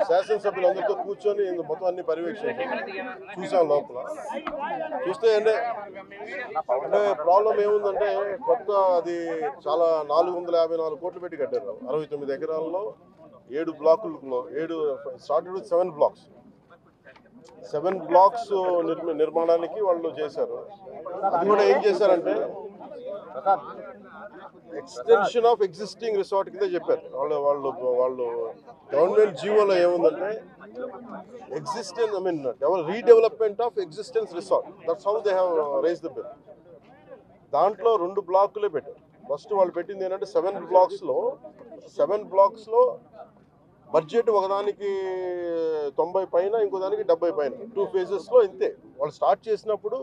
శాసనసభ్యులందరితో కూర్చొని మొత్తం అన్ని పర్యవేక్షించాం, చూసాం. లోపల చూస్తే అంటే ప్రాబ్లం ఏముందంటే కొత్త అది చాలా 454 కోట్లు పెట్టి కట్టారు. 69 ఎకరాల్లో 7 బ్లాకుల్లో స్టార్టెడ్ విత్ 7 బ్లాక్స్. 7 బ్లాక్స్ నిర్మాణానికి వాళ్ళు చేశారు. అది కూడా ఏం చేశారంటే ఎక్స్టెన్షన్ ఆఫ్ ఎగ్జిస్టింగ్ రిసార్ట్ కింద చెప్పారు. వాళ్ళు గవర్నమెంట్ జీవోలో ఏముందంటే existence redevelopment of existence resort, that's how they have rise the bill. దాంట్లో 2 బ్లాకులే పెట్టారు. ఫస్ట్ వాళ్ళు పెట్టింది ఏంటంటే 7 బ్లాక్స్లో బడ్జెట్ ఒకదానికి 90 పైన, ఇంకో దానికి 70 పైన, 2 ఫేజెస్లో ఇంతే. వాళ్ళు స్టార్ట్ చేసినప్పుడు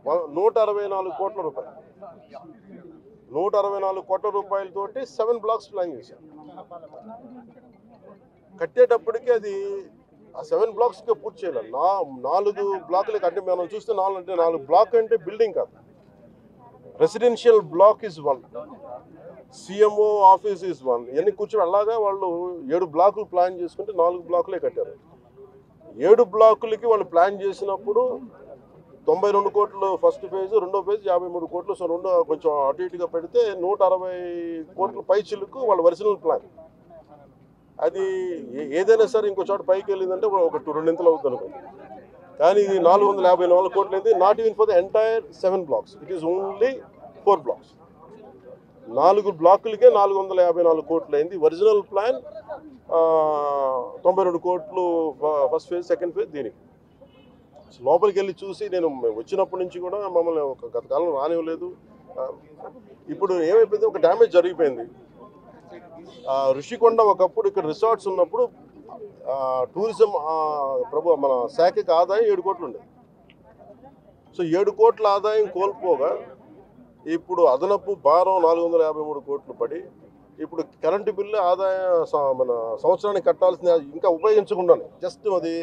164 కోట్ల రూపాయలు, 164 కోట్ల రూపాయలతోటి 7 బ్లాక్స్ ప్లాన్ చేశారు. కట్టేటప్పటికి అది ఆ 7 బ్లాక్స్గా పూర్తి చేయాలి. 4 బ్లాకులకి అంటే మనం చూస్తే 4 బ్లాక్ అంటే బిల్డింగ్ కాదు, residential block is 1, CMO office is 1. ఇవన్నీ కూర్చొని అలాగా వాళ్ళు 7 బ్లాకులు ప్లాన్ చేసుకుంటే 4 బ్లాకులే కట్టారు. 7 బ్లాకులకి వాళ్ళు ప్లాన్ చేసినప్పుడు 92 కోట్లు ఫస్ట్ ఫేజ్, రెండో ఫేజ్ 53 కోట్లు. సో రెండు కొంచెం అటు ఇటుగా పెడితే 160 కోట్ల పై చిలుకు వాళ్ళ ఒరిజినల్ ప్లాన్. అది ఏదైనా సరే ఇంకో చోట పైకి వెళ్ళిందంటే ఒక 2 అవుతుంది అనుకోండి. కానీ ఇది 454 కోట్లు అయింది. Not even for the entire 7 blocks, it is only 4 blocks. 4 బ్లాకులకే 454 కోట్లు అయింది. ఒరిజినల్ ప్లాన్ 92 కోట్లు ఫస్ట్ ఫేజ్, సెకండ్ ఫేజ్. దీనికి లోపలికి వెళ్ళి చూసి నేను వచ్చినప్పటి నుంచి కూడా మమ్మల్ని గత కాలం రానివ్వలేదు. ఇప్పుడు ఏమైపోయింది, ఒక డ్యామేజ్ జరిగిపోయింది. ఋషికొండ ఒకప్పుడు ఇక్కడ రిసార్ట్స్ ఉన్నప్పుడు టూరిజం మన శాఖకి ఆదాయం 7 కోట్లు ఉండేది. సో 7 కోట్ల ఆదాయం కోల్పోగా ఇప్పుడు అదనపు భారం 453 కోట్లు పడి ఇప్పుడు కరెంటు బిల్లు ఆదాయం మన సంవత్సరానికి కట్టాల్సిన ఇంకా ఉపయోగించకుండానే జస్ట్ అది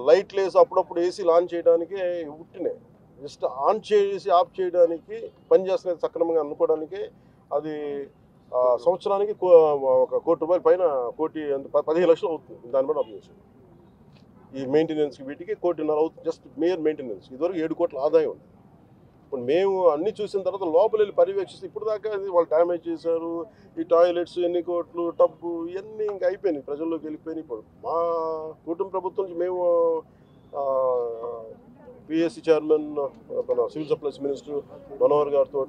లైట్లు వేసి అప్పుడప్పుడు ఏసీ ఆన్ చేయడానికి ఉట్టినే జస్ట్ ఆన్ చేసి ఆఫ్ చేయడానికి పనిచేస్తున్నది సక్రమంగా అనుకోవడానికి అది సంవత్సరానికి ఒక ₹1 కోటి పైన 15 లక్షలు అవుతుంది. దాన్ని బట్టి ఆపరేషన్ ఈ మెయింటెనెన్స్కి వీటికి 1.5 కోటి అవుతుంది, జస్ట్ మేయర్ మెయింటెనెన్స్. ఇదివరకు 7 కోట్ల ఆదాయం ఉంది. ఇప్పుడు మేము అన్నీ చూసిన తర్వాత లోపల వెళ్ళి పర్యవేక్షిస్తే ఇప్పుడు దాకా వాళ్ళు డ్యామేజ్ చేశారు. ఈ టాయిలెట్స్ ఎన్ని కోట్లు, టబ్బు ఇవన్నీ ఇంకా అయిపోయినాయి, ప్రజల్లోకి వెళ్ళిపోయినాయి. ఇప్పుడు మా కుటుంబ ప్రభుత్వం నుంచి మేము పిఎస్సి చైర్మన్, మన సివిల్ సప్లైస్ మినిస్టర్ మనోహర్ గారితో,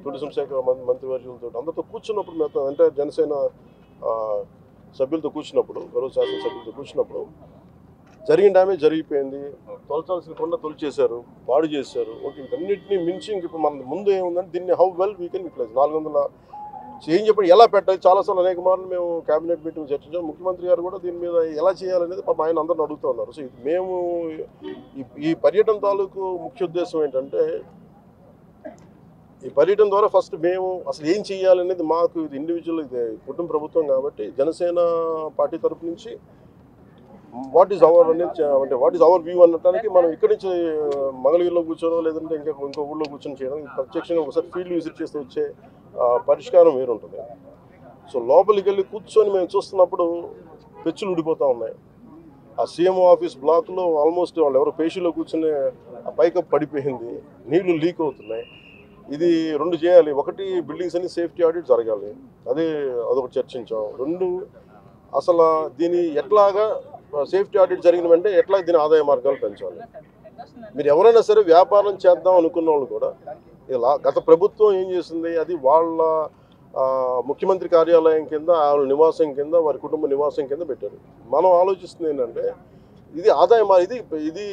టూరిజం శాఖ మంత్రివర్యులతో అందరితో కూర్చున్నప్పుడు మేము అంటే జనసేన సభ్యులతో కూర్చున్నప్పుడు, గౌరవ శాసన సభ్యులతో కూర్చున్నప్పుడు జరిగిన డ్యామేజ్ జరిగిపోయింది. తొలచాల్సిన కొండ తొలిచేశారు, పాడు చేశారు. ఓకే, వీటన్నిటిని మించి ఇంక ఇప్పుడు మన ముందు ఏముందంటే దీన్ని how well we can utilize 400 change చెప్పి ఎలా పెట్టాలి. చాలాసార్లు అనేక మార్లు మేము క్యాబినెట్ మీటింగ్ చర్చించాం. ముఖ్యమంత్రి గారు కూడా దీని మీద ఎలా చేయాలనేది పాపం ఆయన అందరిని అడుగుతూ ఉన్నారు. సో మేము ఈ పర్యటన తాలూకు ముఖ్య ఉద్దేశం ఏంటంటే ఈ పర్యటన ద్వారా ఫస్ట్ మేము అసలు ఏం చేయాలనేది మాకు ఇది ఇండివిజువల్, ఇది కుటుంబ ప్రభుత్వం కాబట్టి జనసేన పార్టీ తరఫు నుంచి వాట్ ఈజ్ అవర్ అనేది అంటే వాట్ ఈజ్ అవర్ వ్యూ అనడానికి మనం ఇక్కడి నుంచి మంగళగిరిలో కూర్చోనో లేదంటే ఇంకో ఊళ్ళో కూర్చొని చేయడం, ప్రత్యక్షంగా ఒకసారి ఫీల్డ్ విజిట్ చేస్తే వచ్చే పరిష్కారం వేరుంటుంది. సో లోపలికి వెళ్ళి కూర్చొని మేము చూస్తున్నప్పుడు పెచ్చులు ఊడిపోతూ ఉన్నాయి. ఆ సీఎంఓ ఆఫీస్ బ్లాక్లో ఆల్మోస్ట్ వాళ్ళు ఎవరో పేషీలో కూర్చొని ఆ పైకప్ పడిపోయింది, నీళ్లు లీక్ అవుతున్నాయి. ఇది 2 చేయాలి. ఒకటి, బిల్డింగ్స్ అన్ని సేఫ్టీ ఆడిట్ జరగాలి, అదొకటి చర్చించాం. 2, అసలు దీని ఎట్లాగా సేఫ్టీ ఆడిట్ జరిగిన వెంటనే ఎట్లా దీని ఆదాయ మార్గాలు పెంచాలి. మీరు ఎవరైనా సరే వ్యాపారం చేద్దాం అనుకున్న వాళ్ళు కూడా ఇలా గత ప్రభుత్వం ఏం చేసింది, అది వాళ్ళ ముఖ్యమంత్రి కార్యాలయం కింద, వాళ్ళ నివాసం కింద, వారి కుటుంబ నివాసం కింద పెట్టారు. మనం ఆలోచిస్తుంది ఏంటంటే ఇది ఆదాయ ఇది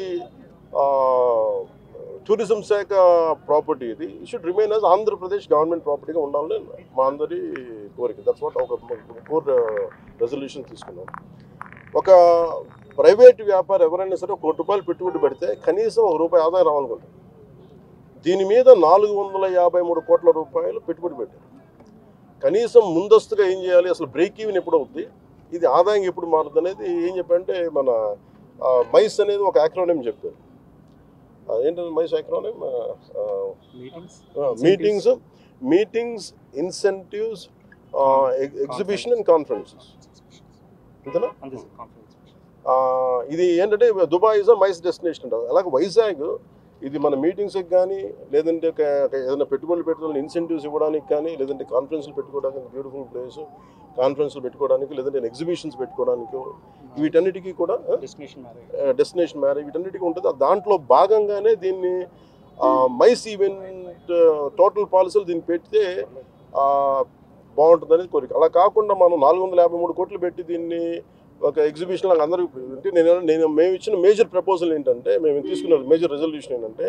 టూరిజం శాఖ ప్రాపర్టీ, ఇది should remain as Andhra Pradesh government ప్రాపర్టీగా ఉండాలని మా అందరి కోరిక. దట్స్ వాట్ ఒక కోర్ రెజల్యూషన్ తీసుకున్నాం. ఒక ప్రైవేట్ వ్యాపారం ఎవరైనా సరే ₹1 కోటి పెట్టుబడి పెడితే కనీసం ₹1 ఆదాయం రావాలనుకుంటారు. దీని మీద 453 కోట్ల రూపాయలు పెట్టుబడి పెట్టారు. కనీసం ముందస్తుగా ఏం చేయాలి, అసలు బ్రేక్ ఈవెన్ ఎప్పుడు అవుతుంది, ఇది ఆదాయం ఎప్పుడు మారుతుంది అనేది ఏం చెప్పారంటే మన మైస్ అనేది ఒక యాక్రోనిమ్ చెప్పారు. ఏంటంటే MICE acronym meetings, incentives, exhibition and conferences. అంతేనా? ఇది ఏంటంటే Dubai is a MICE destination అంటారు. అలాగే వైజాగ్ ఇది మన మీటింగ్స్కి కానీ లేదంటే ఏదైనా పెట్టుబడులు పెట్టడానికి ఇన్సెంటివ్స్ ఇవ్వడానికి కానీ లేదంటే కాన్ఫరెన్స్లు పెట్టుకోవడానికి బ్యూటిఫుల్ ప్లేస్, కాన్ఫరెన్స్లు పెట్టుకోవడానికి లేదంటే ఎగ్జిబిషన్స్ పెట్టుకోవడానికి వీటన్నిటికీ కూడా డెస్టినేషన్ మ్యారేజ్ వీటన్నిటికీ ఉంటుంది. దాంట్లో భాగంగానే దీన్ని మైస్ ఈవెంట్ టోటల్ పాలసీలు దీన్ని పెడితే బాగుంటుంది అనేది కోరిక. అలా కాకుండా మనం 453 కోట్లు పెట్టి దీన్ని ఒక ఎగ్జిబిషన్ లాగా అందరూ అంటే మేము ఇచ్చిన మేజర్ ప్రపోజల్ ఏంటంటే మేము తీసుకున్న మేజర్ రెజల్యూషన్ ఏంటంటే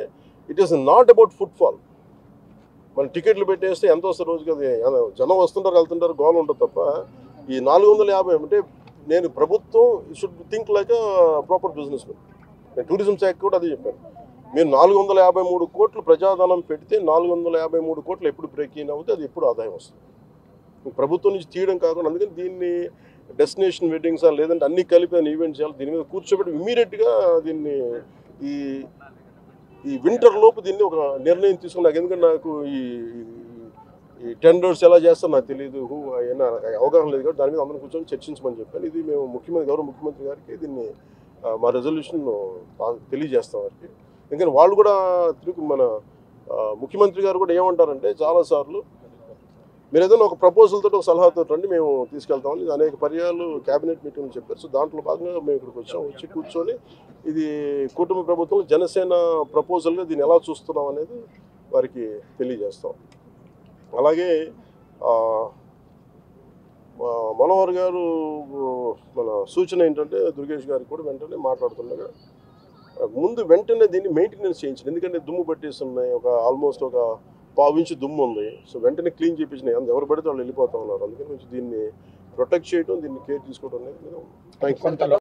it is not about footfall. మన టికెట్లు పెట్టేస్తే ఎంత వస్తారు రోజుకి, అది జనం వస్తుంటారు వెళ్తుంటారు గోల ఉంటుంది తప్ప ఈ 450 అంటే నేను ప్రభుత్వం should think like proper business man. నేను టూరిజం శాఖ కూడా అదే చెప్పాను. మీరు 453 కోట్లు ప్రజాధనం పెడితే 453 కోట్లు ఎప్పుడు బ్రేక్ ఇన్ అవుతే అది ఎప్పుడు ఆదాయం వస్తుంది. ప్రభుత్వం నుంచి తీయడం కాకుండా అందుకని దీన్ని డెస్టినేషన్ వెడ్డింగ్స్ లేదంటే అన్ని కలిపి ఈవెంట్ చేయాలి. దీని మీద కూర్చోబెట్టి ఇమ్మీడియట్గా దీన్ని ఈ వింటర్ లోపు దీన్ని ఒక నిర్ణయం తీసుకున్నాక, ఎందుకంటే నాకు ఈ టెండర్స్ ఎలా చేస్తారో నాకు తెలియదు, నాకు అవగాహన లేదు కాబట్టి దాని మీద అందరం కూర్చొని చర్చించమని చెప్పాను. ఇది మేము గౌరవ ముఖ్యమంత్రి గారికి దీన్ని మా రెజల్యూషన్ తెలియజేస్తాం వారికి. ఎందుకంటే వాళ్ళు కూడా మన ముఖ్యమంత్రి గారు కూడా ఏమంటారంటే చాలాసార్లు మీరు ఏదైనా ఒక ప్రపోజల్ తోటి ఒక సలహాతో రండి మేము తీసుకెళ్తామని అనేక పర్యాలు క్యాబినెట్ మీటింగ్లు చెప్పారు. సో దాంట్లో భాగంగా మేము ఇక్కడికి వచ్చి కూర్చొని ఇది కుటుంబ ప్రభుత్వం జనసేన ప్రపోజల్గా దీన్ని ఎలా చూస్తున్నాం అనేది వారికి తెలియజేస్తాం. అలాగే మనోహర్ గారు మన సూచన ఏంటంటే దుర్గేష్ గారికి కూడా వెంటనే మాట్లాడుతుండగా వెంటనే దీన్ని మెయింటెనెన్స్ చేయించింది. ఎందుకంటే దుమ్ము పట్టేస్తున్నాయి, ఆల్మోస్ట్ ఒక 1/4 ఇంచు దుమ్ము ఉంది. సో వెంటనే క్లీన్ చేయించినాయి. ఎవరు పడితే వాళ్ళు వెళ్ళిపోతా ఉన్నారు. అందుకని దీన్ని ప్రొటెక్ట్ చేయడం, దీన్ని కేర్ తీసుకోవడం అనేది థ్యాంక్ యూ.